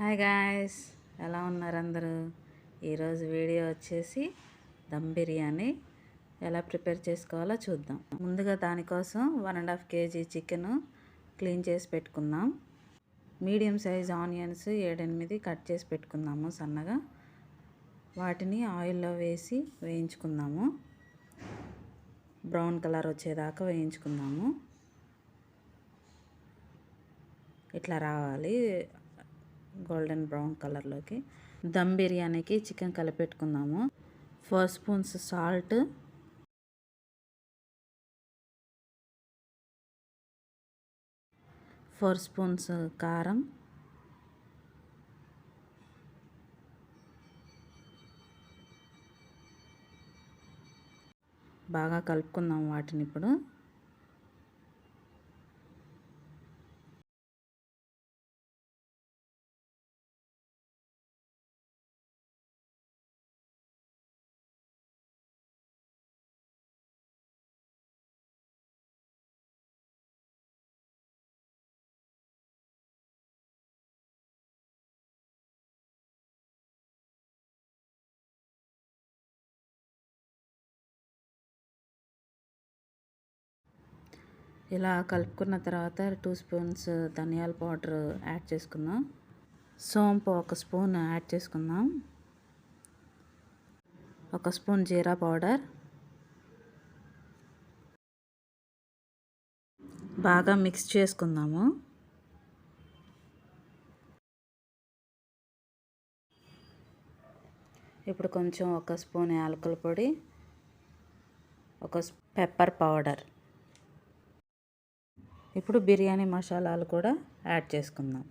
Hi guys, ఎలా ఉన్నారు అందరూ? ఈరోజు వీడియో వచ్చేసి దమ్ బిర్యానీ ఎలా ప్రిపేర్ చేసుకోవాలో చూద్దాం. ముందుగా దానికోసం 1.5 kg చికెన్ క్లీన్ చేసి పెట్టుకుందాం. మీడియం సైజ్ ఆనియన్స్ 7-8 కట్ చేసి పెట్టుకుందాము సన్నగా. వాటిని ఆయిల్లో వేసి వేయించుకుందాము. బ్రౌన్ కలర్ వచ్చేదాకా వేయించుకుందాము. ఇట్లా రావాలి, గోల్డెన్ బ్రౌన్ కలర్లోకి. దమ్ బిర్యానీకి చికెన్ కలిపెట్టుకుందాము. 4 స్పూన్స్ సాల్ట్, 4 స్పూన్స్ కారం, బాగా కలుపుకుందాం వాటిని. ఇప్పుడు ఇలా కలుపుకున్న తర్వాత 2 స్పూన్స్ ధనియాల పౌడర్ యాడ్ చేసుకుందాం. సోంపు 1 స్పూన్ యాడ్ చేసుకుందాం. 1 స్పూన్ జీరా పౌడర్. బాగా మిక్స్ చేసుకుందాము. ఇప్పుడు కొంచెం 1 స్పూన్ యాలకుల పొడి, 1 పెప్పర్ పౌడర్. ఇప్పుడు బిర్యానీ మసాలాలు కూడా యాడ్ చేసుకుందాం.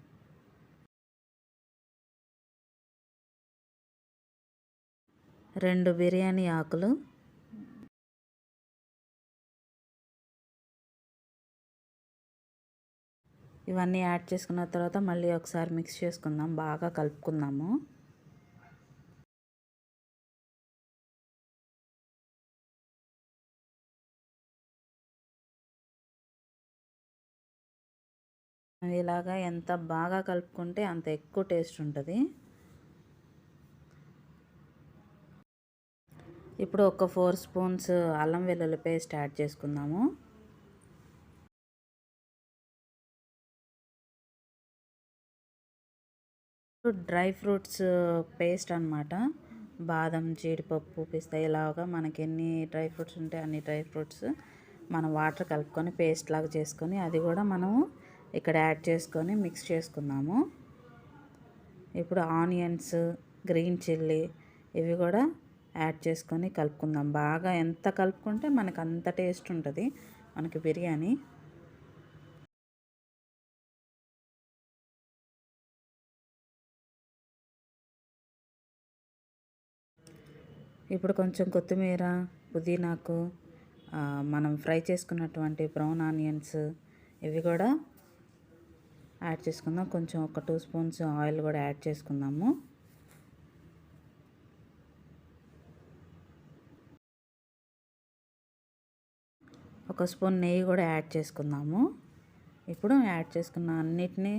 రెండు బిర్యానీ ఆకులు, ఇవన్నీ యాడ్ చేసుకున్న తర్వాత మళ్ళీ ఒకసారి మిక్స్ చేసుకుందాం. బాగా కలుపుకుందాము. ఇలాగా ఎంత బాగా కలుపుకుంటే అంత ఎక్కువ టేస్ట్ ఉంటుంది. ఇప్పుడు ఒక 4 స్పూన్స్ అల్లం వెల్లుల్లి పేస్ట్ యాడ్ చేసుకుందాము. డ్రై ఫ్రూట్స్ పేస్ట్ అన్నమాట. బాదం, జీడిపప్పు, పిస్తా, ఇలాగా మనకి ఎన్ని డ్రై ఫ్రూట్స్ ఉంటే అన్ని డ్రై ఫ్రూట్స్ మనం వాటర్ కలుపుకొని పేస్ట్ లాగా చేసుకొని అది కూడా మనము ఇక్కడ యాడ్ చేసుకొని మిక్స్ చేసుకుందాము. ఇప్పుడు ఆనియన్స్, గ్రీన్ చిల్లీ ఇవి కూడా యాడ్ చేసుకొని కలుపుకుందాం. బాగా ఎంత కలుపుకుంటే మనకు అంత టేస్ట్ ఉంటుంది మనకి బిర్యానీ. ఇప్పుడు కొంచెం కొత్తిమీర, పుదీనాకు, మనం ఫ్రై చేసుకున్నటువంటి బ్రౌన్ ఆనియన్స్ ఇవి కూడా యాడ్ చేసుకుందాం. కొంచెం ఒక 2 స్పూన్స్ ఆయిల్ కూడా యాడ్ చేసుకుందాము. ఒక స్పూన్ నెయ్యి కూడా యాడ్ చేసుకుందాము. ఇప్పుడు యాడ్ చేసుకున్న అన్నిటినీ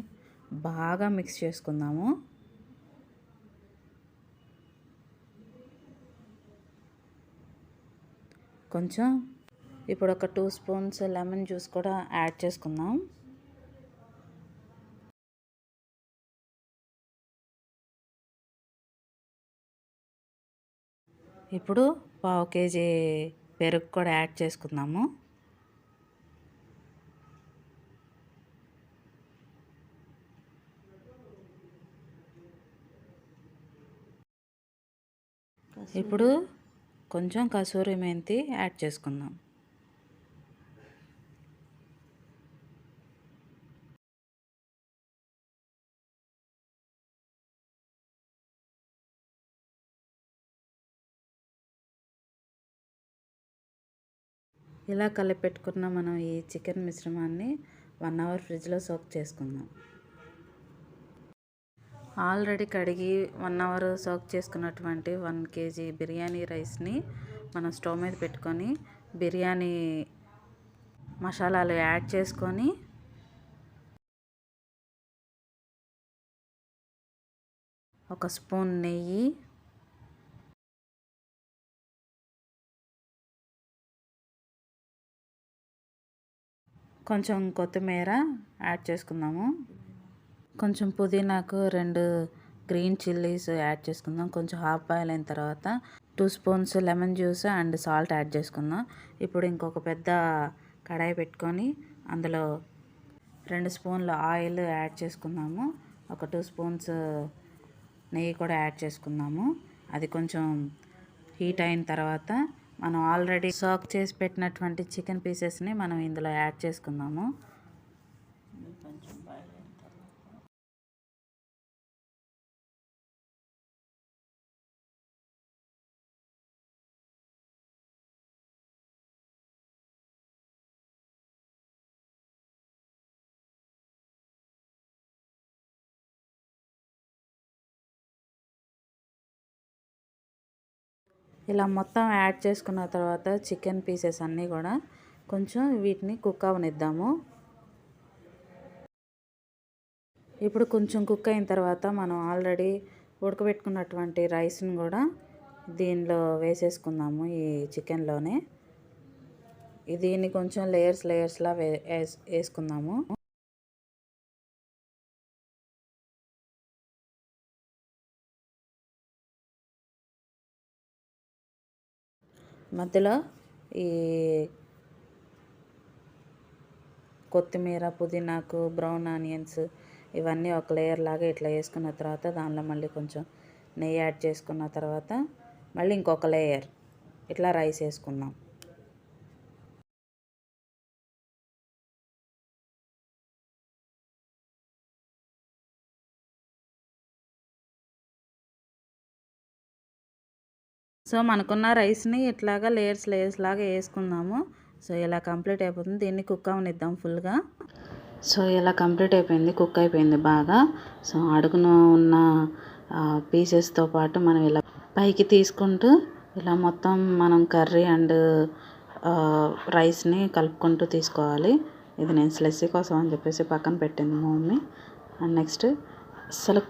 బాగా మిక్స్ చేసుకుందాము. కొంచెం ఇప్పుడు ఒక 2 స్పూన్స్ లెమన్ జ్యూస్ కూడా యాడ్ చేసుకుందాం. ఇప్పుడు 1/2 kg పెరుగు కూడా యాడ్ చేసుకుందాము. ఇప్పుడు కొంచెం కసూరి మెంతి యాడ్ చేసుకుందాం. ఇలా కలిపెట్టుకున్న మనం ఈ చికెన్ మిశ్రమాన్ని 1 అవర్ ఫ్రిడ్జ్లో సోక్ చేసుకుందాం. ఆల్రెడీ కడిగి 1 అవర్ సోక్ చేసుకున్నటువంటి 1 kg బిర్యానీ రైస్ని మనం స్టవ్ మీద పెట్టుకొని బిర్యానీ మసాలాలు యాడ్ చేసుకొని ఒక స్పూన్ నెయ్యి, కొంచెం కొత్తిమీర యాడ్ చేసుకుందాము. కొంచెం పుదీనాకు 2 గ్రీన్ చిల్లీస్ యాడ్ చేసుకుందాం. కొంచెం హాఫ్ బాయిల్ అయిన తర్వాత 2 spoons lemon juice and salt add చేసుకుందాం. ఇప్పుడు ఇంకొక పెద్ద కడాయి పెట్టుకొని అందులో 2 స్పూన్ల ఆయిల్ యాడ్ చేసుకుందాము. ఒక 2 స్పూన్స్ నెయ్యి కూడా యాడ్ చేసుకుందాము. అది కొంచెం హీట్ అయిన తర్వాత మనం ఆల్రెడీ సాక్ చేసి పెట్టినటువంటి చికెన్ పీసెస్ని మనం ఇందులో యాడ్ చేసుకుందాము. ఇలా మొత్తం యాడ్ చేసుకున్న తర్వాత చికెన్ పీసెస్ అన్నీ కూడా కొంచెం వీటిని కుక్ అవనిద్దాము. ఇప్పుడు కొంచెం కుక్ అయిన తర్వాత మనం ఆల్రెడీ ఉడకబెట్టుకున్నటువంటి రైస్ని కూడా దీనిలో వేసేసుకుందాము. ఈ చికెన్లోనే దీన్ని కొంచెం లేయర్స్లా వేసుకుందాము. మధ్యలో ఈ కొత్తిమీర, పుదీనాకు, బ్రౌన్ ఆనియన్స్ ఇవన్నీ ఒక లేయర్ లాగా ఇట్లా వేసుకున్న తర్వాత దానిలో మళ్ళీ కొంచెం నెయ్యి యాడ్ చేసుకున్న తర్వాత మళ్ళీ ఇంకొక లేయర్ ఇట్లా రైస్ వేసుకుందాం. సో మనకున్న రైస్ని ఇట్లాగా లేయర్స్ లాగా వేసుకుందాము. సో ఇలా కంప్లీట్ అయిపోతుంది. దీన్ని కుక్ అవనిద్దాం ఫుల్గా. సో ఇలా కంప్లీట్ అయిపోయింది, కుక్ అయిపోయింది బాగా. సో అడుగున ఉన్న పీసెస్తో పాటు మనం ఇలా పైకి తీసుకుంటూ ఇలా మొత్తం మనం కర్రీ అండ్ రైస్ని కలుపుకుంటూ తీసుకోవాలి. ఇది నేను స్లెస్సీ కోసం అని చెప్పేసి పక్కన పెట్టింది మా మమ్మీ. అండ్ నెక్స్ట్ అసలు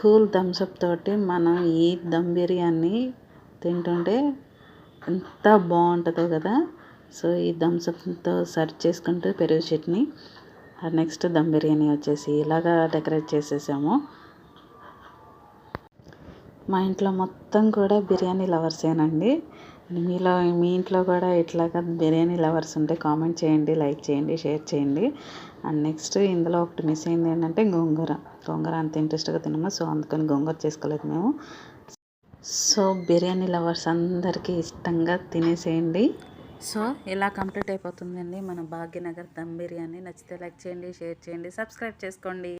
కూల్ థమ్స్అప్ తోటి మనం ఈ దమ్ బిర్యానీ తింటుంటే ఎంత బాగుంటుందో కదా. సో ఈ థమ్స్అప్తో సర్వ్ చేసుకుంటూ పెరుగు చట్నీ. నెక్స్ట్ దమ్ బిర్యానీ వచ్చేసి ఇలాగా డెకరేట్ చేసేసాము. మా ఇంట్లో మొత్తం కూడా బిర్యానీ లవర్సేనండి. మీ ఇంట్లో కూడా ఇట్లాగా బిర్యానీ లవర్స్ ఉంటే కామెంట్ చేయండి, లైక్ చేయండి, షేర్ చేయండి. అండ్ నెక్స్ట్ ఇందులో ఒకటి మిస్ అయింది ఏంటంటే గోంగూర అంత ఇంట్రెస్ట్గా తినము. సో అందుకని గోంగూర చేసుకోలేదు మేము. సో బిర్యానీ లవర్స్ అందరికీ ఇష్టంగా తినేసేయండి. సో ఇలా కంప్లీట్ అయిపోతుందండి మన భాగ్యనగర్ దమ్ బిర్యానీ. నచ్చితే లైక్ చేయండి, షేర్ చేయండి, సబ్స్క్రైబ్ చేసుకోండి.